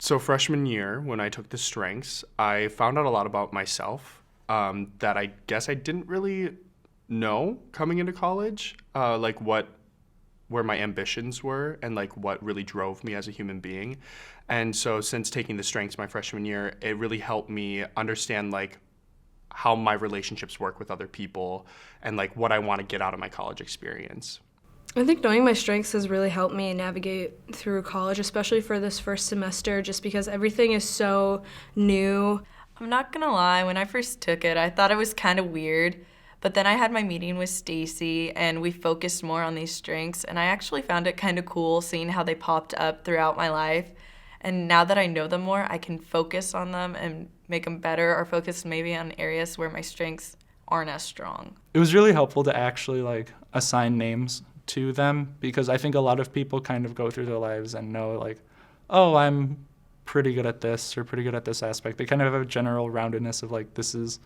So freshman year, when I took the strengths, I found out a lot about myself that I guess I didn't really know coming into college, like where my ambitions were and like what really drove me as a human being. And so since taking the strengths my freshman year, it really helped me understand like how my relationships work with other people and like what I want to get out of my college experience. I think knowing my strengths has really helped me navigate through college, especially for this first semester, just because everything is so new. I'm not gonna lie, when I first took it, I thought it was kind of weird, but then I had my meeting with Stacy and we focused more on these strengths, and I actually found it kind of cool seeing how they popped up throughout my life. And now that I know them more, I can focus on them and make them better, or focus maybe on areas where my strengths aren't as strong. It was really helpful to actually like assign names to them, because I think a lot of people kind of go through their lives and know like, oh, I'm pretty good at this or pretty good at this aspect. They kind of have a general roundedness of like, this is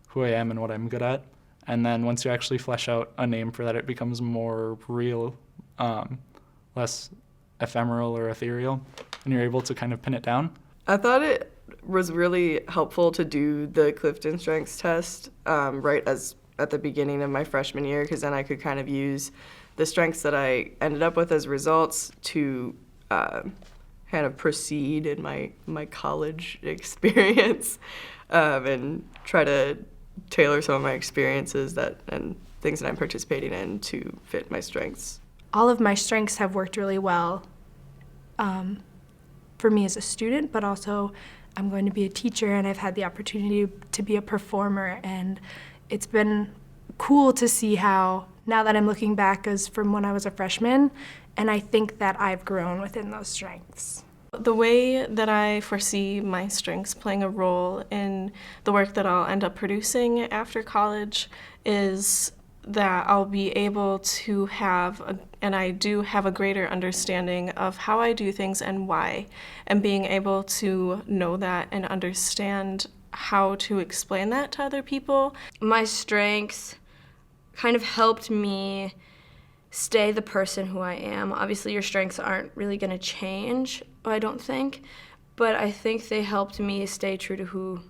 who I am and what I'm good at. And then once you actually flesh out a name for that, it becomes more real, less ephemeral or ethereal, and you're able to kind of pin it down. I thought it was really helpful to do the CliftonStrenghts test right as at the beginning of my freshman year, because then I could kind of use the strengths that I ended up with as results to kind of proceed in my college experience and try to tailor some of my experiences and things that I'm participating in to fit my strengths. All of my strengths have worked really well for me as a student, but also I'm going to be a teacher and I've had the opportunity to be a performer, and it's been cool to see how, now that I'm looking back as from when I was a freshman, and I think that I've grown within those strengths. The way that I foresee my strengths playing a role in the work that I'll end up producing after college is that I'll be able to have, and I do have a greater understanding of how I do things and why, and being able to know that and understand how to explain that to other people. My strengths kind of helped me stay the person who I am. Obviously, your strengths aren't really going to change, I don't think, but I think they helped me stay true to who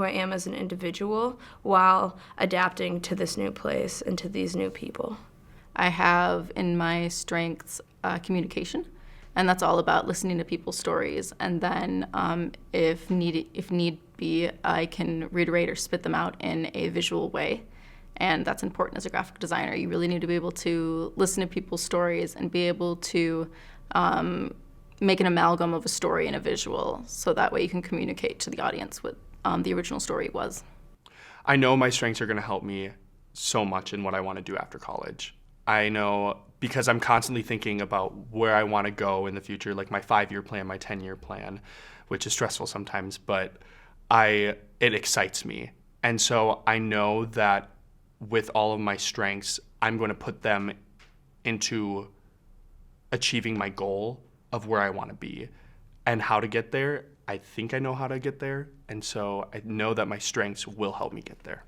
I am as an individual while adapting to this new place and to these new people. I have in my strengths communication, and that's all about listening to people's stories, and then if need be, I can reiterate or spit them out in a visual way. And that's important as a graphic designer. You really need to be able to listen to people's stories and be able to make an amalgam of a story and a visual, so that way you can communicate to the audience what the original story was. I know my strengths are going to help me so much in what I want to do after college. I know because I'm constantly thinking about where I want to go in the future, like my 5-year plan, my 10-year plan, which is stressful sometimes, but it excites me. And so I know that with all of my strengths, I'm going to put them into achieving my goal of where I want to be. And how to get there, I think I know how to get there. And so I know that my strengths will help me get there.